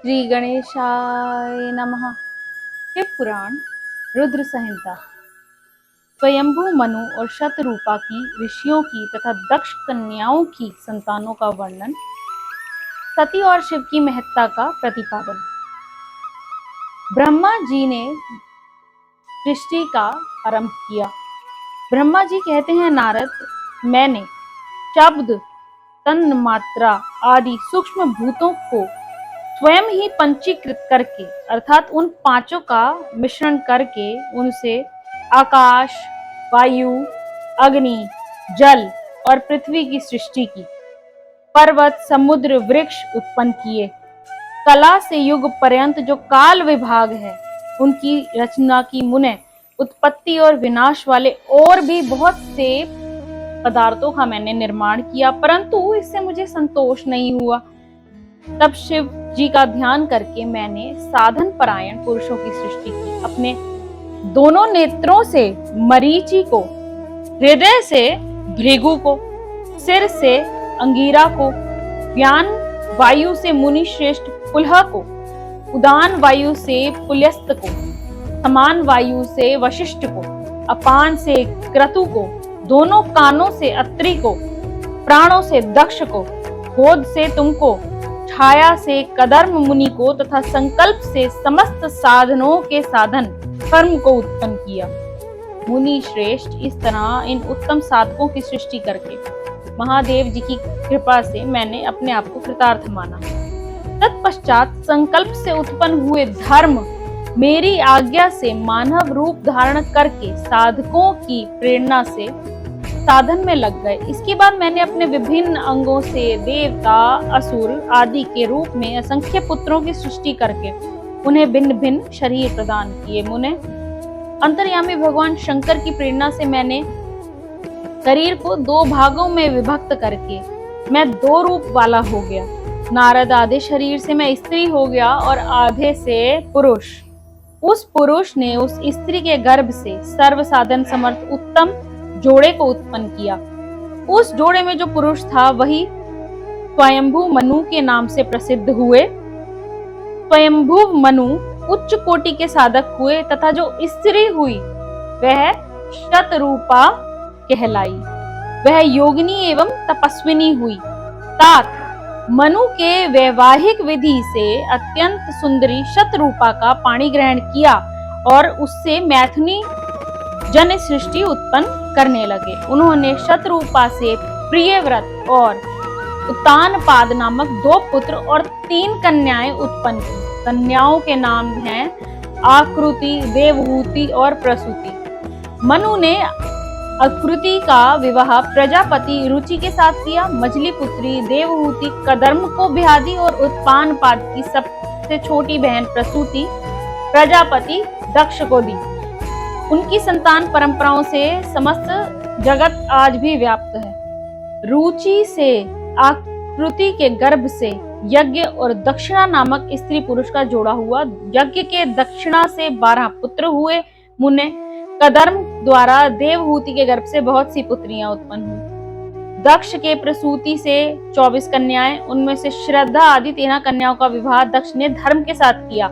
श्री गणेशाय नमः। शिव पुराण रुद्र संहिता। स्वयंभू मनु और शतरूपा की ऋषियों की तथा दक्ष कन्याओं की संतानों का वर्णन। सती और शिव की महत्ता का प्रतिपादन। ब्रह्मा जी ने सृष्टि का आरंभ किया। ब्रह्मा जी कहते हैं, नारद, मैंने शब्द, तन्मात्रा आदि सूक्ष्म भूतों को स्वयं ही पंचीकृत करके अर्थात उन पांचों का मिश्रण करके उनसे आकाश, वायु, अग्नि, जल और पृथ्वी की सृष्टि की। पर्वत, समुद्र, वृक्ष उत्पन्न किए। कला से युग पर्यंत जो काल विभाग है उनकी रचना की। मुने उत्पत्ति और विनाश वाले और भी बहुत से पदार्थों का मैंने निर्माण किया, परंतु इससे मुझे संतोष नहीं हुआ। तब शिव जी का ध्यान करके मैंने साधन परायण पुरुषों की सृष्टि की। अपने दोनों नेत्रों से मरीचि को, हृदय से भृगु को, सिर से अंगीरा को, व्यान वायु से मुनि श्रेष्ठ पुलह को, उदान वायु से पुल्यस्त को, समान वायु से वशिष्ठ को, अपान से क्रतु को, दोनों कानों से अत्रि को, प्राणों से दक्ष को, गोद से तुमको, छाया से कदर्म मुनि को तथा संकल्प से समस्त साधनों के साधन कर्म को उत्पन्न किया। मुनि श्रेष्ठ, इस तरह इन उत्तम साधकों की सृष्टि करके महादेव जी की कृपा से मैंने अपने आप को कृतार्थ माना। तत्पश्चात संकल्प से उत्पन्न हुए धर्म मेरी आज्ञा से मानव रूप धारण करके साधकों की प्रेरणा से साधन में लग गए। इसके बाद मैंने अपने विभिन्न अंगों से देवता, असुर आदि के रूप में असंख्य पुत्रों की सृष्टि करके उन्हें भिन्न भिन्न शरीर प्रदान किए। मुने अंतर्यामी भगवान शंकर की प्रेरणा से मैंने शरीर को दो भागों में विभक्त करके मैं दो रूप वाला हो गया। नारद, आधे शरीर से मैं स्त्री हो गया और आधे से पुरुष। उस पुरुष ने उस स्त्री के गर्भ से सर्व साधन समर्थ उत्तम जोड़े को उत्पन्न किया। उस जोड़े में जो पुरुष था वही स्वयंभू मनु के नाम से प्रसिद्ध हुए। स्वयंभू मनु उच्च कोटि के साधक हुए तथा जो स्त्री हुई वह शतरूपा कहलाई। वह योगिनी एवं तपस्विनी हुई। तात मनु के वैवाहिक विधि से अत्यंत सुंदरी शतरूपा का पाणी ग्रहण किया और उससे मैथुनी जन सृष्टि उत्पन्न करने लगे। उन्होंने शतरूपा से प्रियव्रत और उत्तानपाद नामक दो पुत्र और 3 कन्याएं उत्पन्न की। कन्याओं के नाम हैं आकृति, देवहूति और प्रसूति। मनु ने आकृति का विवाह प्रजापति रुचि के साथ किया। मझली पुत्री देवहूति कदर्म को ब्याह दी और उत्तानपाद की सबसे छोटी बहन प्रसूति प्रजापति दक्ष को दी। उनकी संतान परंपराओं से समस्त जगत आज भी व्याप्त है। रुचि से आकृति के गर्भ से यज्ञ और दक्षिणा नामक स्त्री पुरुष का जोड़ा हुआ। यज्ञ के दक्षिणा से 12 पुत्र हुए। मुने कदर्म द्वारा देवहूति के गर्भ से बहुत सी पुत्रियां उत्पन्न हुई। दक्ष के प्रसूति से 24 कन्याएं, उनमें से श्रद्धा आदि 13 कन्याओं का विवाह दक्ष ने धर्म के साथ किया।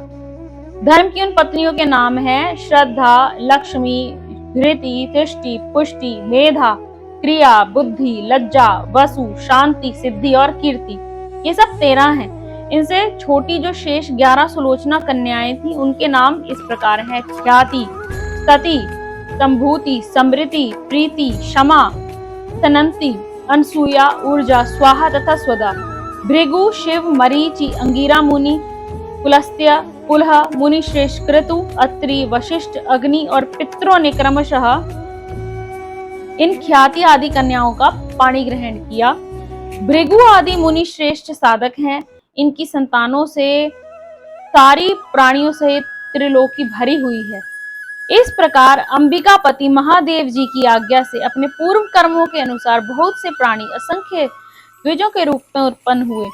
धर्म की उन पत्नियों के नाम हैं श्रद्धा, लक्ष्मी, धृति, तुष्टि, पुष्टि, मेधा, क्रिया, बुद्धि, लज्जा, वसु, शांति, सिद्धि और कीर्ति। ये सब 13 हैं। इनसे छोटी जो शेष 11 सुलोचना कन्याएं थी उनके नाम इस प्रकार हैं: ख्याति, सती, संभूति, समृति, प्रीति, क्षमा, सनंती, अनसुया, ऊर्जा, स्वाहा तथा स्वदा। भृगु, शिव, मरीचि, अंगीरा मुनि, पुलस्त्य, पुलह, मुनि श्रेष्ठ क्रतु, अत्रि, वशिष्ठ, अग्नि और पितरों ने क्रमशः इन ख्याति आदि कन्याओं का पाणी ग्रहण किया। भृगु आदि मुनि श्रेष्ठ साधक हैं। इनकी संतानों से सारी प्राणियों सहित त्रिलोकी भरी हुई है। इस प्रकार अंबिकापति महादेव जी की आज्ञा से अपने पूर्व कर्मों के अनुसार बहुत से प्राणी असंख्य द्विजों के रूप में उत्पन्न हुए।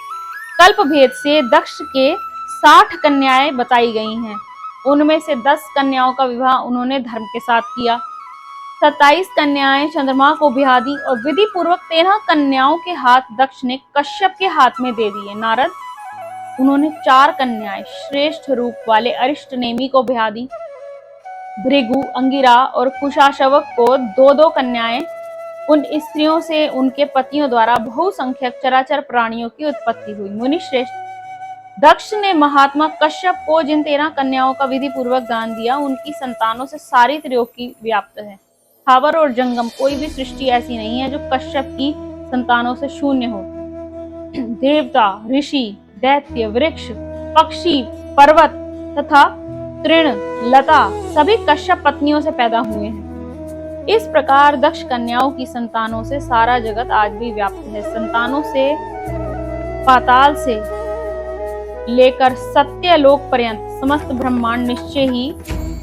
कल्प भेद से दक्ष के 60 कन्याएं बताई गई हैं। उनमें से 10 कन्याओं का विवाह उन्होंने धर्म के साथ किया। 27 कन्याएं चंद्रमा को ब्याह दी और विधि पूर्वक 13 कन्याओं के हाथ दक्ष ने कश्यप के हाथ में दे दिए। नारद, उन्होंने 4 कन्याएं श्रेष्ठ रूप वाले अरिष्टनेमि को ब्याह दी। भृगु, अंगिरा और कुशाशवक को 2-2 कन्याएं। उन स्त्रियों से उनके पतियों द्वारा बहुसंख्यक चराचर प्राणियों की उत्पत्ति हुई। मुनिश्रेष्ठ, दक्ष ने महात्मा कश्यप को जिन 13 कन्याओं का विधि पूर्वक दान दिया, उनकी संतानों से सारी त्रिलोकी व्याप्त है। स्थावर और जंगम कोई भी सृष्टि ऐसी नहीं है जो कश्यप की संतानों से शून्य हो। देवता, ऋषि, दैत्य, वृक्ष, पक्षी, पर्वत तथा तृण, लता सभी कश्यप पत्नियों से पैदा हुए हैं। इस प्रकार दक्ष कन्याओं की संतानों से सारा जगत आज भी व्याप्त है। संतानों से पाताल से लेकर सत्यलोक पर्यंत समस्त ब्रह्मांड निश्चय ही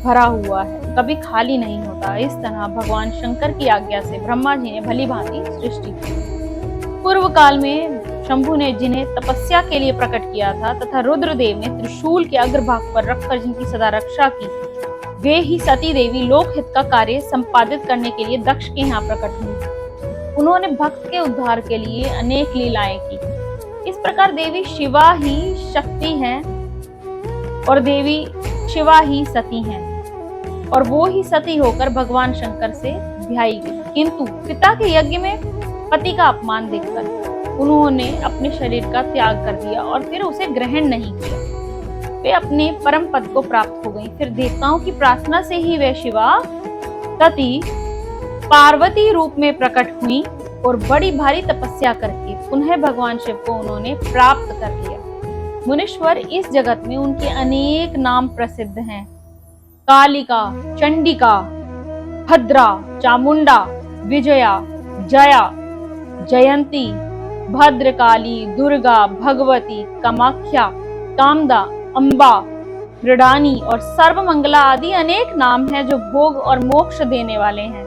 भरा हुआ है, कभी खाली नहीं होता। इस तरह भगवान शंकर की आज्ञा से ब्रह्मा जी ने भली भांति सृष्टि की। पूर्व काल में शंभु ने जिन्हें तपस्या के लिए प्रकट किया था तथा रुद्रदेव ने त्रिशूल के अग्रभाग पर रखकर जिनकी सदा रक्षा की, वे ही सती देवी लोकहित का कार्य संपादित करने के लिए दक्ष के यहाँ प्रकट हुई। उन्होंने भक्त के उद्धार के लिए अनेक लीलाएं की। इस प्रकार देवी शिवा ही शक्ति हैं और देवी शिवा ही सती हैं, और वो ही सती होकर भगवान शंकर से ब्याही गई। किंतु पिता के यज्ञ में पति का अपमान देखकर उन्होंने अपने शरीर का त्याग कर दिया और फिर उसे ग्रहण नहीं किया। वे अपने परम पद को प्राप्त हो गई। फिर देवताओं की प्रार्थना से ही वे शिवा सती पार्वती रूप में प्रकट हुई और बड़ी भारी तपस्या करके पुनः भगवान शिव को उन्होंने प्राप्त कर लिया। मुनीश्वर, इस जगत में उनके अनेक नाम प्रसिद्ध हैं। कालिका, चंडिका, भद्रा, चामुंडा, विजया, जया, जयंती, भद्रकाली, दुर्गा, भगवती, कामाख्या, कामदा, अम्बा, मृडानी और सर्वमंगला आदि अनेक नाम हैं जो भोग और मोक्ष देने वाले हैं।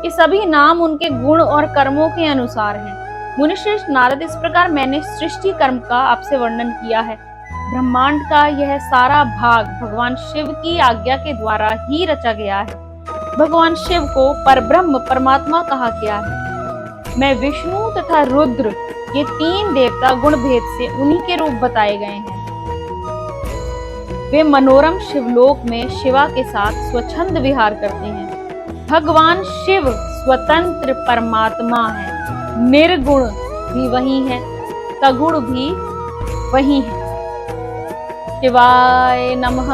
ये सभी नाम उनके गुण और कर्मों के अनुसार हैं। मुनिश्रेष्ठ नारद, इस प्रकार मैंने सृष्टि कर्म का आपसे वर्णन किया है। ब्रह्मांड का यह सारा भाग भगवान शिव की आज्ञा के द्वारा ही रचा गया है। भगवान शिव को परब्रह्म परमात्मा कहा गया है। मैं विष्णु तथा रुद्र ये 3 देवता गुण भेद से उन्हीं के रूप बताए गए हैं। वे मनोरम शिवलोक में शिवा के साथ स्वच्छंद विहार करते हैं। भगवान शिव स्वतंत्र परमात्मा है। निर्गुण भी वही है, सगुण भी वही है। शिवाय नमः।